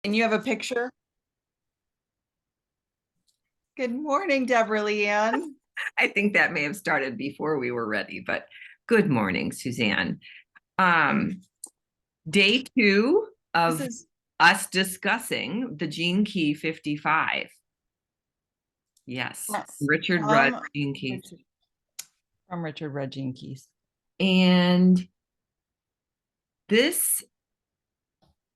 And you have a picture? Good morning, Deborah Leanne. I think that may have started before we were ready, but good morning, Suzanne. Um, Day two This of is us discussing the Gene Key 55. Yes, yes, Richard Rudd from Gene Keys. Richard, from Richard Rudd Gene Keys. And this,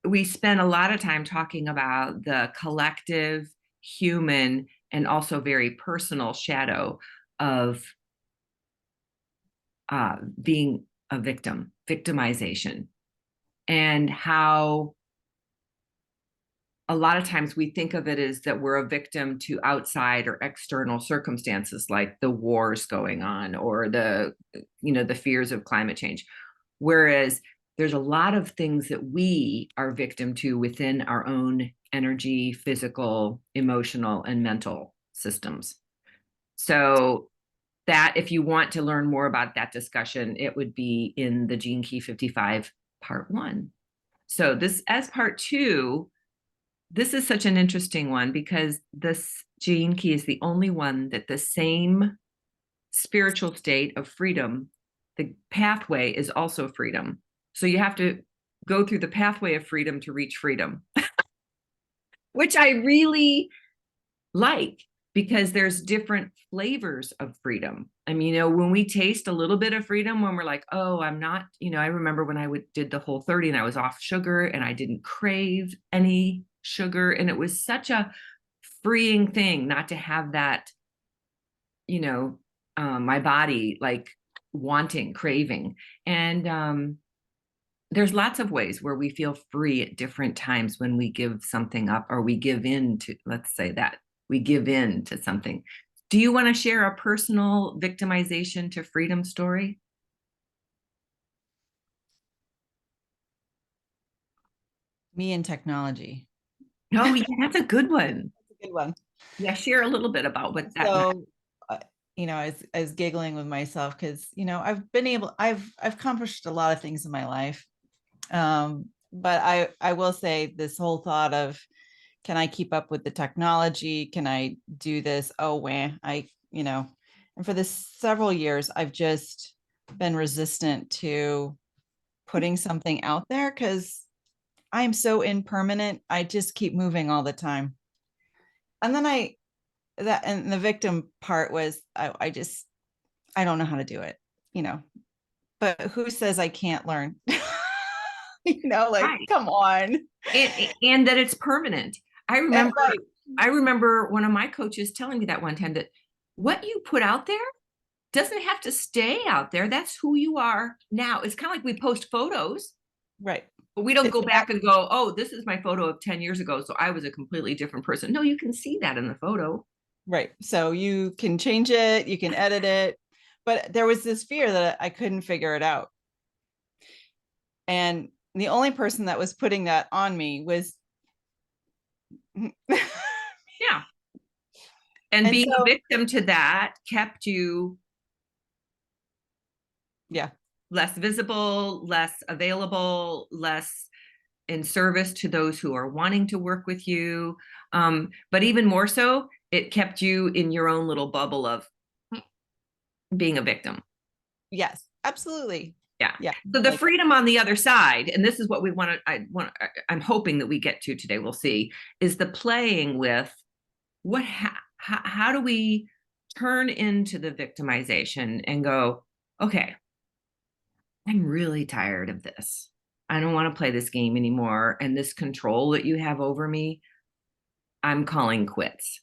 we spent a lot of time talking about the collective, human, and also very personal shadow of being a victim, victimization, and how a lot of times we think of it as that we're a victim to outside or external circumstances like the wars going on or the fears of climate change, whereas there's a lot of things that we are victim to within our own energy, physical, emotional, and mental systems. So that if you want to learn more about that discussion, it would be in the Gene Key 55 part 1. So this as part 2, this is such an interesting one because this gene key is the only one that the same spiritual state of freedom, the pathway is also freedom. So you have to go through the pathway of freedom to reach freedom, which I really like because there's different flavors of freedom. I mean, when we taste a little bit of freedom, when we're like, oh, I'm not, I remember when did the Whole30 and I was off sugar and I didn't crave any sugar. And it was such a freeing thing not to have that, my body like wanting, craving. And there's lots of ways where we feel free at different times when we give something up or we give in to, let's say that we give in to something. Do you want to share a personal victimization to freedom story? Me and technology. Oh, yeah, that's a good one. That's a good one. Yeah, share a little bit about what that meant. So, I was giggling with myself because I've accomplished a lot of things in my life. But I will say this whole thought of, can I keep up with the technology? Can I do this? Oh, and for this several years, I've just been resistant to putting something out there because I am so impermanent. I just keep moving all the time. And then and the victim part was, I don't know how to do it, you know, but who says I can't learn? Like, Right. come on. And that it's permanent. I remember Right. I remember one of my coaches telling me that one time that what you put out there doesn't have to stay out there. That's who you are now. It's kind of like we post photos, Right. but we don't It's go back and go, oh, this is my photo of 10 years ago. So I was a completely different person. No, you can see that in the photo. right. So you can change it, you can edit it. But there was this fear that I couldn't figure it out. And the only person that was putting that on me was Yeah. And and being a so victim to that kept you yeah. less visible, less available, less in service to those who are wanting to work with you. But even more so, it kept you in your own little bubble of being a victim. Yes, absolutely. Yeah. Yeah. So the Like, freedom on the other side, and this is what we want to, I'm hoping that we get to today, we'll see, is the playing with how do we turn into the victimization and go, okay, I'm really tired of this. I don't want to play this game anymore. And this control that you have over me, I'm calling quits.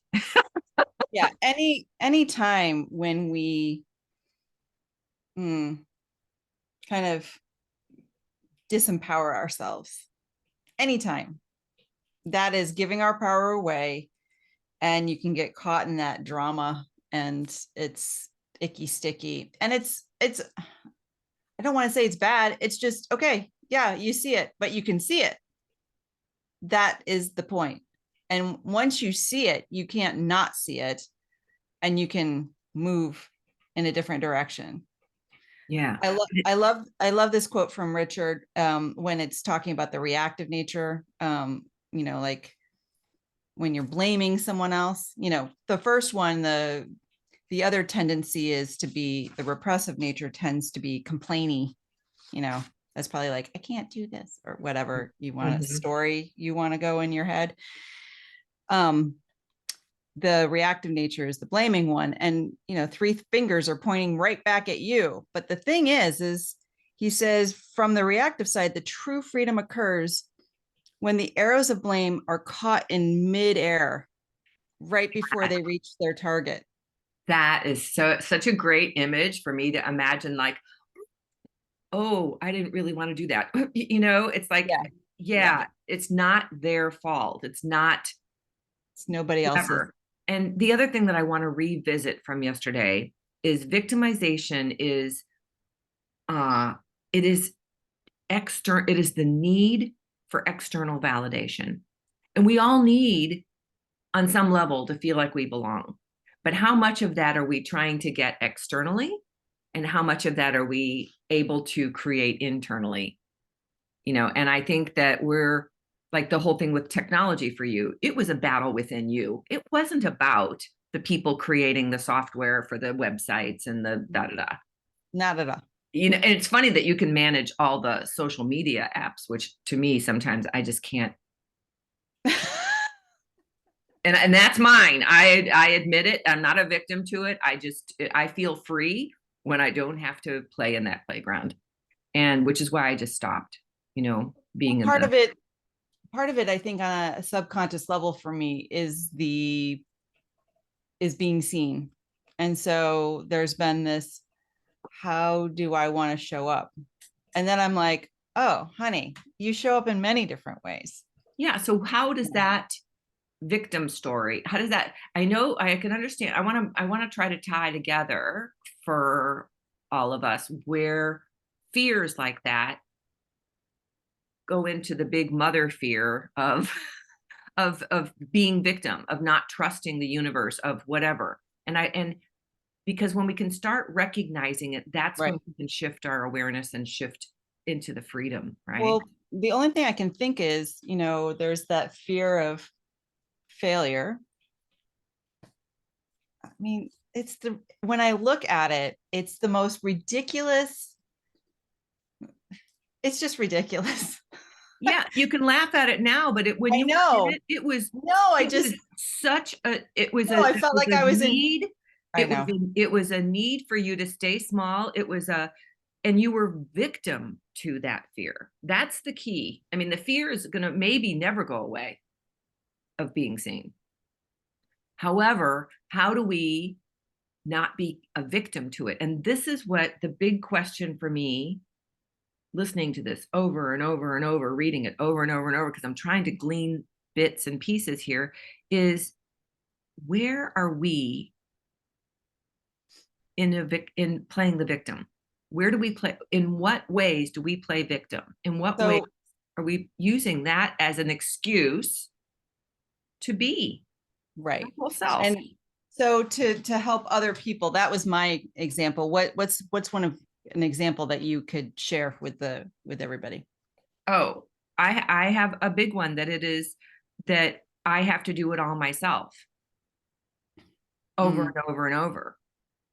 yeah, any time when we kind of disempower ourselves, anytime, that is giving our power away, and you can get caught in that drama, and it's icky sticky, and it's I don't want to say it's bad, it's just okay, yeah, you see it, but you can see it. That is the point. And once you see it, you can't not see it, and you can move in a different direction. Yeah. I love this quote from Richard, when it's talking about the reactive nature. like when you're blaming someone else, the first one, the other tendency is to be, the repressive nature tends to be complainy, that's probably like, I can't do this, or whatever you want, a story you want to go in your head. The reactive nature is the blaming one, and three fingers are pointing right back at you. But the thing is he says, from the reactive side, the true freedom occurs when the arrows of blame are caught in midair right before they reach their target. That is such a great image for me to imagine, like, oh, I didn't really want to do that. It's like, yeah, it's not their fault. It's nobody else's. And the other thing that I want to revisit from yesterday is victimization is it is the need for external validation. And we all need, on some level, to feel like we belong. But how much of that are we trying to get externally? And how much of that are we able to create internally? And I think that we're like the whole thing with technology for you, it was a battle within you. It wasn't about the people creating the software for the websites and the da-da-da. Not at all. And it's funny that you can manage all the social media apps, which to me, sometimes I just can't. And that's mine. I admit it. I'm not a victim to it. I feel free when I don't have to play in that playground. And which is why I just stopped, being part of it, I think, on a subconscious level for me is being seen. And so there's been this, how do I want to show up? And then I'm like, oh, honey, you show up in many different ways. Yeah. So how does that victim story, how does that, I know I can understand. I want to try to tie together for all of us where fears like that go into the big mother fear of being victim, of not trusting the universe, of whatever. And because when we can start recognizing it, that's when we can shift our awareness and shift into the freedom, right? Well, the only thing I can think is, there's that fear of failure. I mean, when I look at it, it's the most ridiculous. It's just ridiculous. Yeah, you can laugh at it now, but it was such a I felt like I was need. It was a need for you to stay small. And you were victim to that fear. That's the key. I mean, the fear is going to maybe never go away of being seen. However, how do we not be a victim to it? And this is what the big question for me, listening to this over and over and over, reading it over and over and over, because I'm trying to glean bits and pieces here, is where are we in playing the victim? Where do we play? In what ways do we play victim? In what way are we using that as an excuse to be right whole self? And so to help other people, that was my example. What's an example that you could share with everybody? Oh, I have a big one, that it is that I have to do it all myself over and over and over.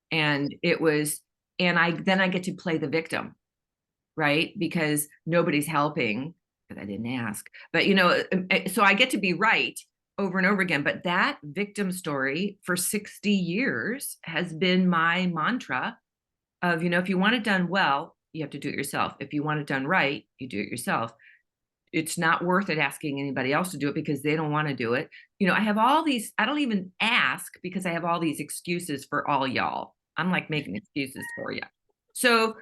And then I get to play the victim, right? Because nobody's helping, because I didn't ask. But so I get to be right over and over again. But that victim story for 60 years has been my mantra of, if you want it done well, you have to do it yourself. If you want it done right, you do it yourself. It's not worth it asking anybody else to do it because they don't want to do it. I have all these, I don't even ask because I have all these excuses for all y'all. I'm like making excuses for you. So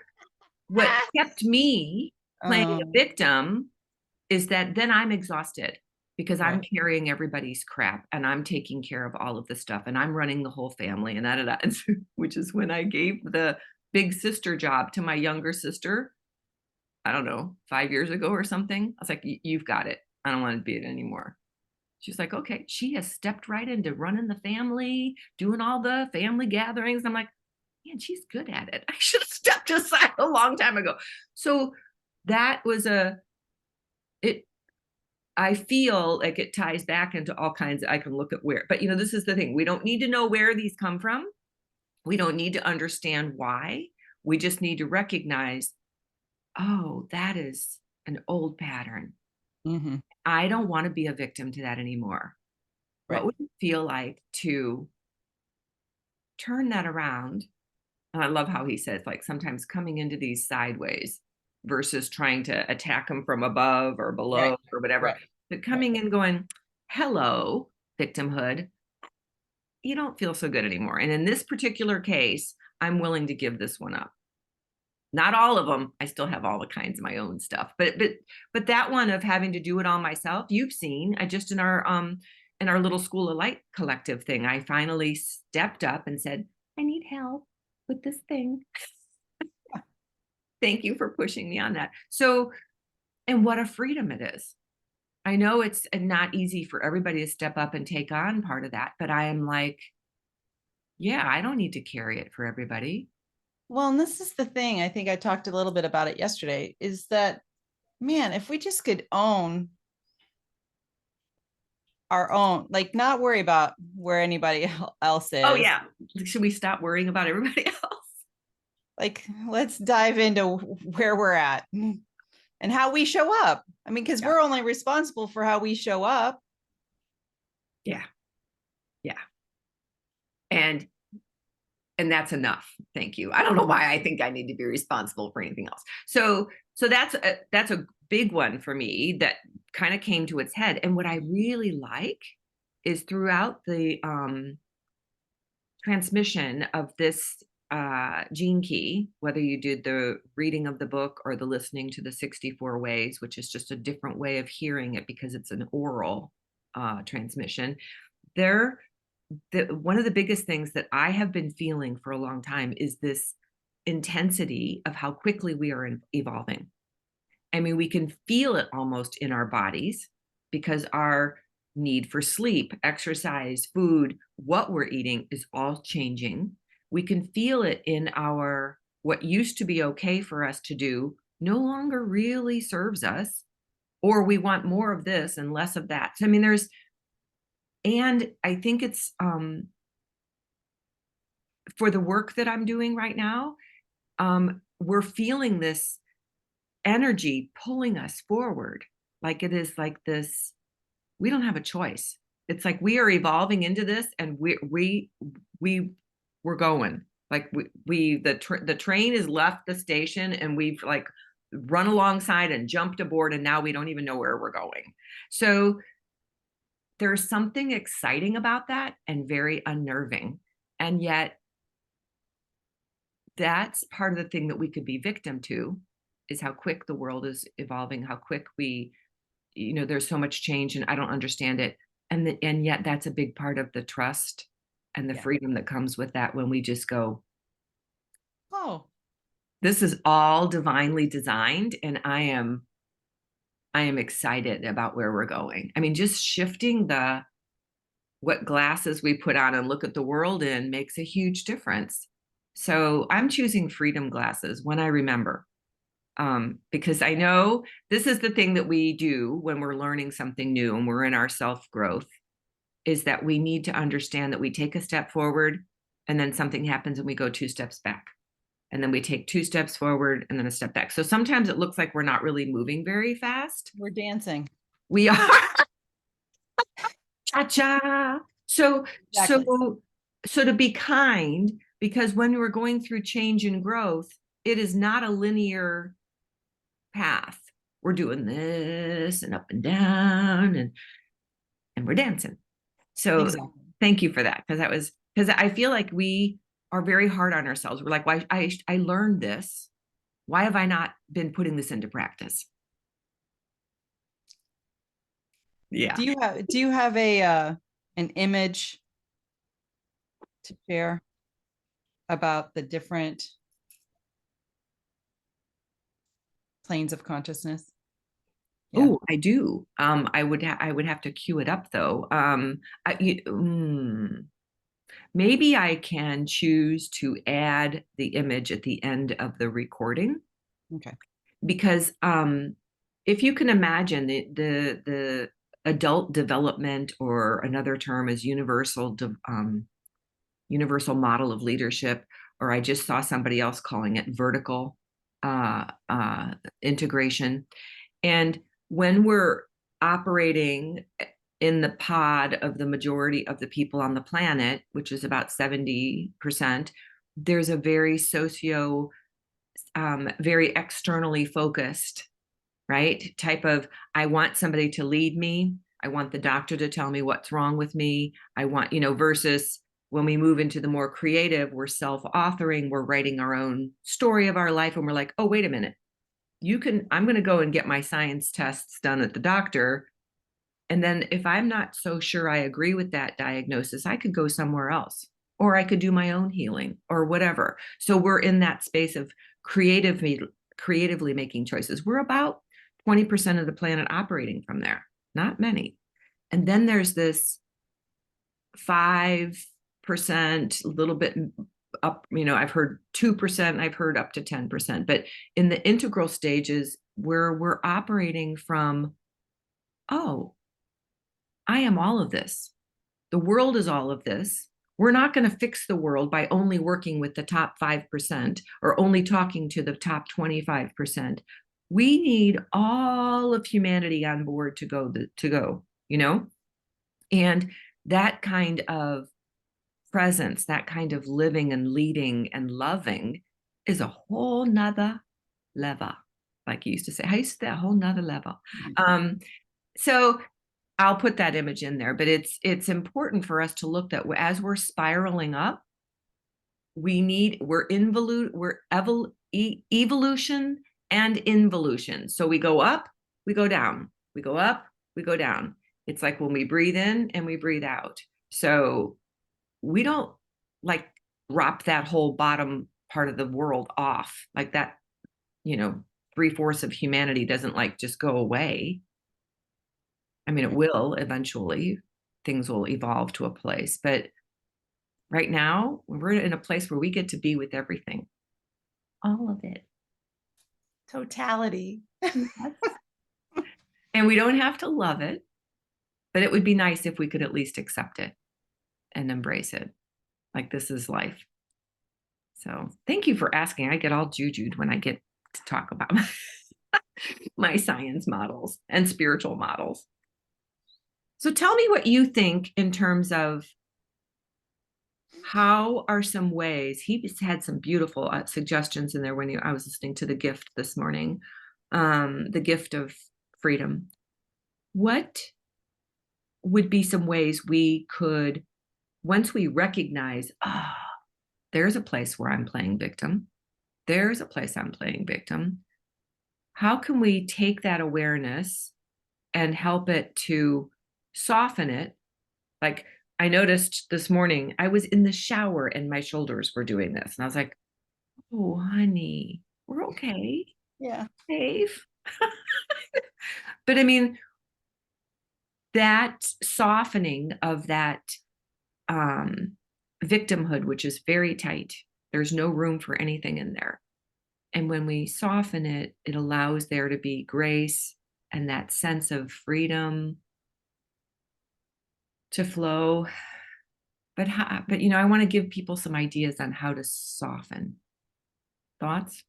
what kept me playing a victim is that then I'm exhausted because I'm carrying everybody's crap and I'm taking care of all of the stuff and I'm running the whole family and that, which is when I gave the big sister job to my younger sister, I don't know, 5 years ago or something. I was like, you've got it. I don't want to be it anymore. She's like, okay. She has stepped right into running the family, doing all the family gatherings. I'm like, man, she's good at it. I should have stepped aside a long time ago. So that was I feel like it ties back into all kinds. I can look at where, but this is the thing. We don't need to know where these come from. We don't need to understand why. We just need to recognize, oh, that is an old pattern. Mm-hmm. I don't want to be a victim to that anymore. What Right. would it feel like to turn that around? And I love how he says, like, sometimes coming into these sideways versus trying to attack them from above or Right. below or whatever, Right. but Right. coming in going, hello, victimhood, you don't feel so good anymore. And in this particular case, I'm willing to give this one up. Not all of them. I still have all the kinds of my own stuff, but that one of having to do it all myself, you've seen. I just in our little School of Light collective thing, I finally stepped up and said, I need help with this thing. Thank you for pushing me on that. So, and what a freedom it is. I know it's not easy for everybody to step up and take on part of that, but I am like, yeah, I don't need to carry it for everybody. Well, and this is the thing. I think I talked a little bit about it yesterday, is that, man, if we just could own our own, like not worry about where anybody else Oh is. yeah. Should we stop worrying about everybody else? Like, let's dive into where we're at and how we show up. I mean, because Yeah. we're only responsible for how we show up. Yeah. Yeah. And that's enough. Thank you. I don't know why I think I need to be responsible for anything else. So that's a big one for me that kind of came to its head. And what I really like is throughout the transmission of this gene key, whether you did the reading of the book or the listening to the 64 ways, which is just a different way of hearing it because it's an oral transmission, there one of the biggest things that I have been feeling for a long time is this intensity of how quickly we are evolving. I mean, we can feel it almost in our bodies because our need for sleep, exercise, food, what we're eating is all changing. We can feel it in our what used to be okay for us to do no longer really serves us, or we want more of this and less of that. So, I mean, and I think it's for the work that I'm doing right now, we're feeling this energy pulling us forward. Like it is like this, we don't have a choice. It's like we are evolving into this and we're going. Like the train has left the station and we've like run alongside and jumped aboard and now we don't even know where we're going. So there's something exciting about that and very unnerving. And yet that's part of the thing that we could be victim to is how quick the world is evolving, how quick there's so much change and I don't understand it. And yet that's a big part of the trust and the Yeah. freedom that comes with that when we just go, Oh, this is all divinely designed and I am excited about where we're going. I mean, just shifting what glasses we put on and look at the world in makes a huge difference. So I'm choosing freedom glasses when I remember, because I know this is the thing that we do when we're learning something new and we're in our self growth, is that we need to understand that we take a step forward and then something happens and we go 2 steps back. And then we take 2 steps forward and then a step back. So sometimes it looks like we're not really moving very fast. we're dancing. We are. Cha-cha. So, Exactly. so to be kind, because when we're going through change and growth, it is not a linear path. We're doing this and up and down and we're dancing. So Exactly. thank you for that. Because I feel like we are very hard on ourselves. We're like, why I learned this. Why have I not been putting this into practice? Yeah. Do you have a an image to share about the different planes of consciousness? Yeah. Oh, I do. I would have to cue it up though. Maybe I can choose to add the image at the end of the recording Okay. because if you can imagine the adult development, or another term is universal model of leadership, or I just saw somebody else calling it vertical uh, uh, integration. And when we're operating in the pod of the majority of the people on the planet, which is about 70%, there's a very very externally focused, right? Type of, I want somebody to lead me. I want the doctor to tell me what's wrong with me. I want, versus when we move into the more creative, we're self-authoring, we're writing our own story of our life. And we're like, oh, wait a minute. I'm going to go and get my science tests done at the doctor. And then if I'm not so sure I agree with that diagnosis, I could go somewhere else, or I could do my own healing or whatever. So we're in that space of creatively making choices. We're about 20% of the planet operating from there, not many. And then there's this 5%, a little bit up, I've heard 2%, I've heard up to 10%, but in the integral stages where we're operating from, oh, I am all of this. The world is all of this. We're not going to fix the world by only working with the top 5% or only talking to the top 25%. We need all of humanity on board to go, And that kind of presence, that kind of living and leading and loving is a whole nother level. Like you used to say, I used to say a whole nother level. So I'll put that image in there, but it's important for us to look that as we're spiraling up, we're evolution and involution. So we go up, we go down, we go up, we go down. It's like when we breathe in and we breathe out. So we don't like drop that whole bottom part of the world off like that, 3/4 of humanity doesn't like just go away. I mean, it will eventually, things will evolve to a place, but right now we're in a place where we get to be with everything, all of it. Totality. And we don't have to love it, but it would be nice if we could at least accept it and embrace it. Like, this is life. So thank you for asking. I get all jujued when I get to talk about my science models and spiritual models. So tell me what you think in terms of how are some ways. He had some beautiful suggestions in there when I was listening to The Gift this morning, The Gift of Freedom. What would be some ways we could, once we recognize, there's a place where I'm playing victim, there's a place I'm playing victim, how can we take that awareness and help it to soften it? Like, I noticed this morning, I was in the shower and my shoulders were doing this. And I was like, oh, honey, we're okay. Yeah. Safe. But I mean, that softening of that victimhood, which is very tight, there's no room for anything in there. And when we soften it, it allows there to be grace and that sense of freedom to flow. But I want to give people some ideas on how to soften. Thoughts?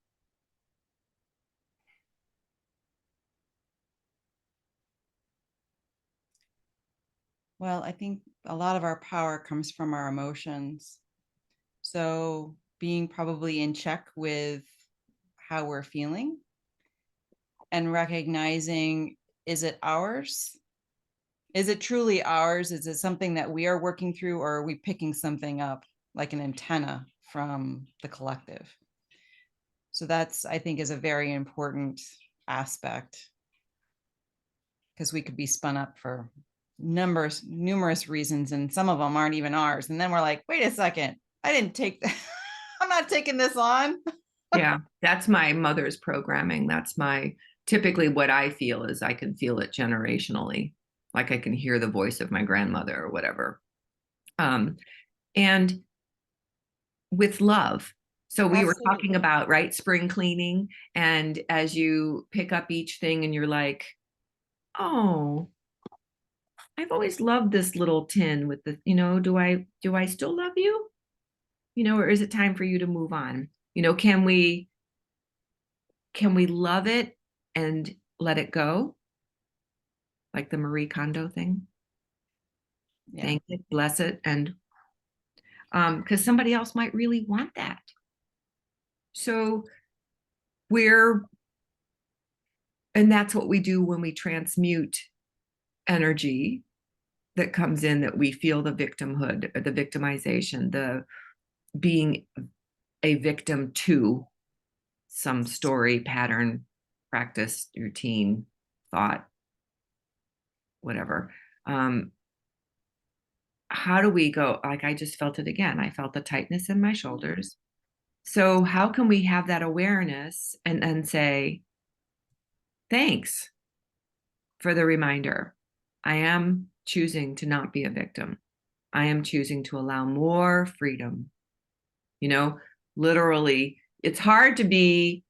Well, I think a lot of our power comes from our emotions. So being probably in check with how we're feeling and recognizing, is it ours? Is it truly ours? Is it something that we are working through, or are we picking something up like an antenna from the collective? So that's, I think, is a very important aspect, because we could be spun up for numerous reasons, and some of them aren't even ours. And then we're like, wait a second, I didn't take that. I'm not taking this on. Yeah, that's my mother's programming. That's typically what I feel is I can feel it generationally. Like I can hear the voice of my grandmother or whatever. And with love. So we were talking Absolutely. about, right, spring cleaning. And as you pick up each thing and you're like, oh, I've always loved this little tin with the, do I still love you? Or is it time for you to move on? Can we love it and let it go? Like the Marie Kondo thing. Yeah. Thank it, bless it, and because somebody else might really want that. So we're and that's what we do when we transmute energy that comes in, that we feel the victimhood or the victimization, the being a victim to some story, pattern, practice, routine, thought, whatever. um how do we go, like, I just felt it again, I felt the tightness in my shoulders. So how can we have that awareness and then say thanks for the reminder? I am choosing to not be a victim. I am choosing to allow more freedom. You know, literally, it's hard to be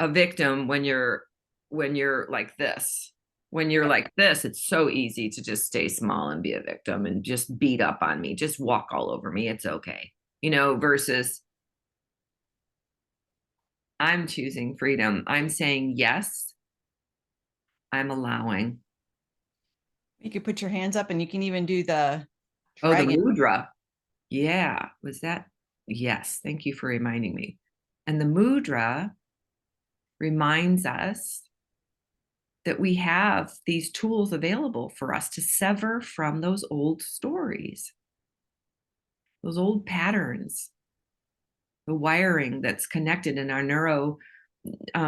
a victim when you're like this. When you're like this, it's so easy to just stay small and be a victim and just beat up on me, just walk all over me. It's okay. Versus I'm choosing freedom. I'm saying yes, I'm allowing. You could put your hands up and you can even do the Oh, the dragon. mudra. Yeah. Was that? Yes. Thank you for reminding me. And the mudra reminds us that we have these tools available for us to sever from those old stories, those old patterns, the wiring that's connected in our neuro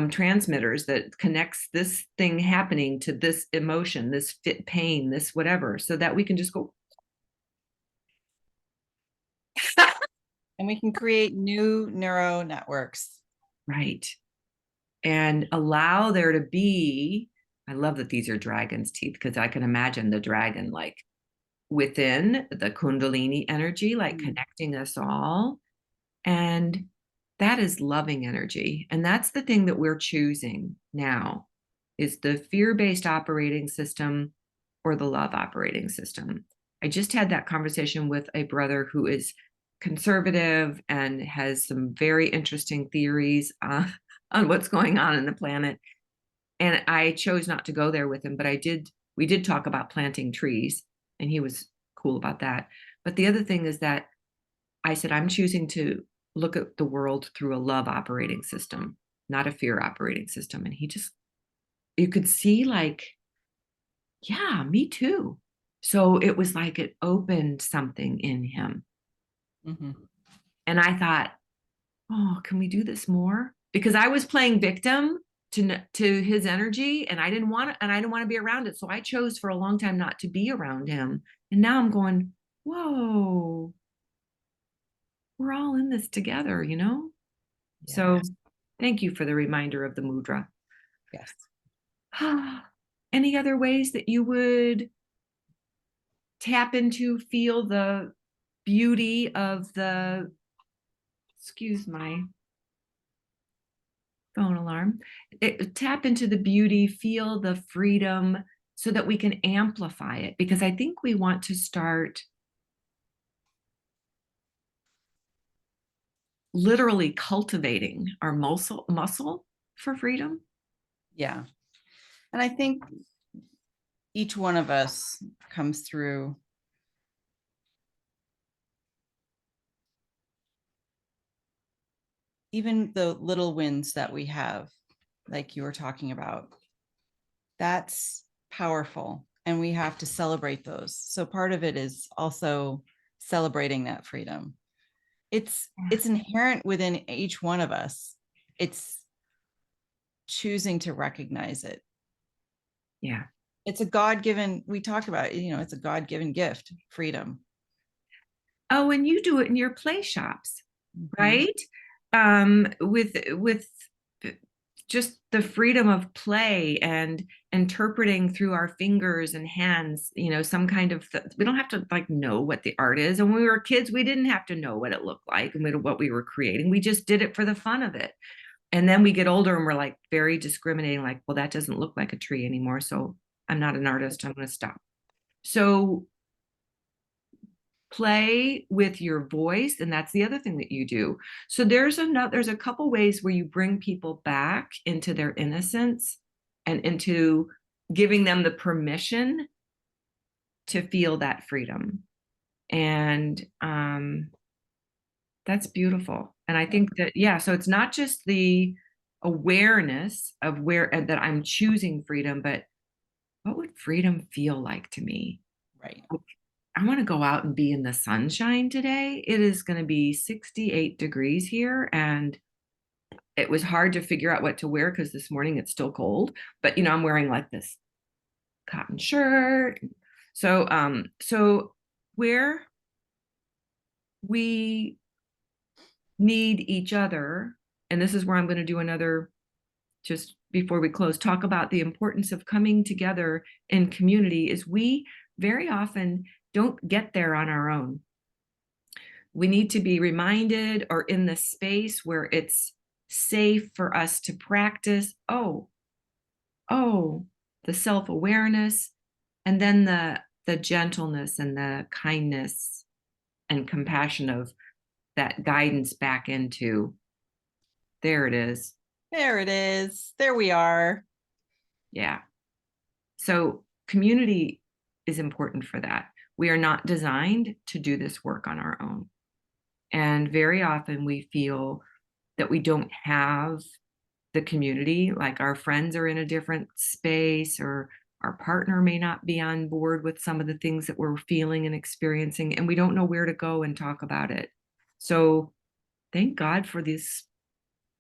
transmitters that connects this thing happening to this emotion, this fit pain, this whatever, so that we can just go, And we can create new neural networks. right, and allow there to be. I love that these are dragon's teeth, because I can imagine the dragon like within the Kundalini energy, like connecting us all. And that is loving energy. And that's the thing that we're choosing now, is the fear-based operating system or the love operating system. I just had that conversation with a brother who is conservative and has some very interesting theories on what's going on in the planet. And I chose not to go there with him, but we did talk about planting trees, and he was cool about that. But the other thing is that I said, I'm choosing to look at the world through a love operating system, not a fear operating system. And you could see, like, yeah, me too. So it was like it opened something in him. Mhm. And I thought, oh, can we do this more? Because I was playing victim to his energy, and I didn't want to, and I didn't want to be around it. So I chose for a long time not to be around him. And now I'm going, whoa, we're all in this together. So Yes. thank you for the reminder of the mudra. Yes. Any other ways that you would tap into, feel the beauty of excuse my phone alarm, tap into the beauty, feel the freedom, so that we can amplify it? Because I think we want to start literally cultivating our muscle for freedom. Yeah. And I think each one of us comes through even the little wins that we have, like you were talking about. That's powerful. And we have to celebrate those. So part of it is also celebrating that freedom. It's inherent within each one of us. It's choosing to recognize it. Yeah. It's a God-given, we talk about it, it's a God-given gift, freedom. Oh, and you do it in your play shops, Mhm. right? With just the freedom of play and interpreting through our fingers and hands, some kind of we don't have to like know what the art is. And when we were kids, we didn't have to know what it looked like and what we were creating. We just did it for the fun of it. And then we get older and we're like very discriminating, like, well, that doesn't look like a tree anymore, so I'm not an artist, I'm going to stop. So play with your voice, and that's the other thing that you do. So there's a couple ways where you bring people back into their innocence and into giving them the permission to feel that freedom. And that's beautiful. And I think that, yeah, so it's not just the awareness of where that I'm choosing freedom, but what would freedom feel like to me? Right. I want to go out and be in the sunshine today. It is going to be 68 degrees here, and it was hard to figure out what to wear because this morning it's still cold. But I'm wearing like this cotton shirt. So where we need each other, and this is where I'm going to do another, just before we close, talk about the importance of coming together in community, is we very often don't get there on our own. We need to be reminded, or in the space where it's safe for us to practice, the self-awareness, and then the gentleness and the kindness and compassion of that guidance back into, there it is. There it is. There we are. Yeah. So community is important for that. We are not designed to do this work on our own. And very often we feel that we don't have the community, like our friends are in a different space, or our partner may not be on board with some of the things that we're feeling and experiencing, and we don't know where to go and talk about it. So thank God for this,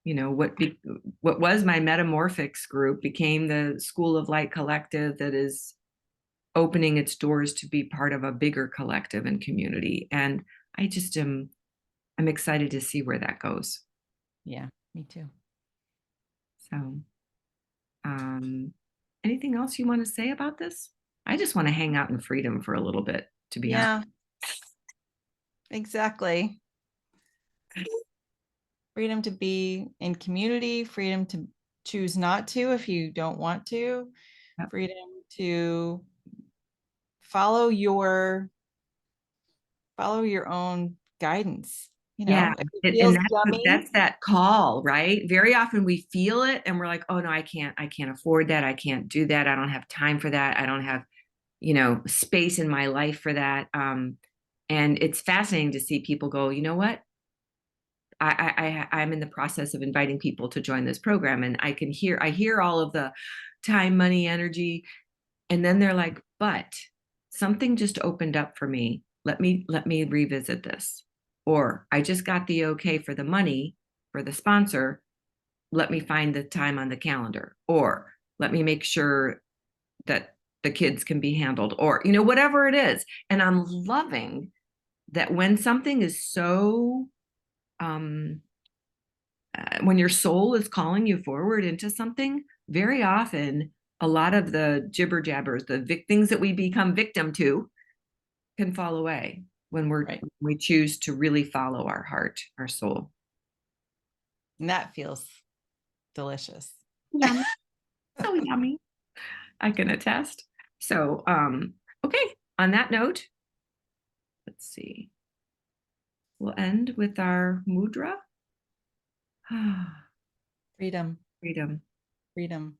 what was my metamorphics group became the School of Light Collective, that is opening its doors to be part of a bigger collective and community. And I'm excited to see where that goes. Yeah, me too. So, anything else you want to say about this? I just want to hang out in freedom for a little bit, to be honest. Yeah, exactly. Freedom to be in community, freedom to choose not to if you don't want to, Yep. freedom to follow your own guidance. Yeah, If it and feels yummy, that's that call, right? Very often we feel it and we're like, oh no, I can't afford that. I can't do that. I don't have time for that. I don't have, space in my life for that. And it's fascinating to see people go, you know what? I'm in the process of inviting people to join this program, and I hear all of the time, money, energy, and then they're like, but something just opened up for me. Let me revisit this. Or I just got the okay for the money for the sponsor. Let me find the time on the calendar. Or let me make sure that the kids can be handled, or whatever it is. And I'm loving that when something is so when your soul is calling you forward into something, very often a lot of the jibber jabbers, the things that we become victim to, can fall away when right? we choose to really follow our heart, our soul. And that feels delicious. Yummy. So yummy. I can attest. So, okay. On that note, let's see. We'll end with our mudra. Freedom, Freedom. freedom.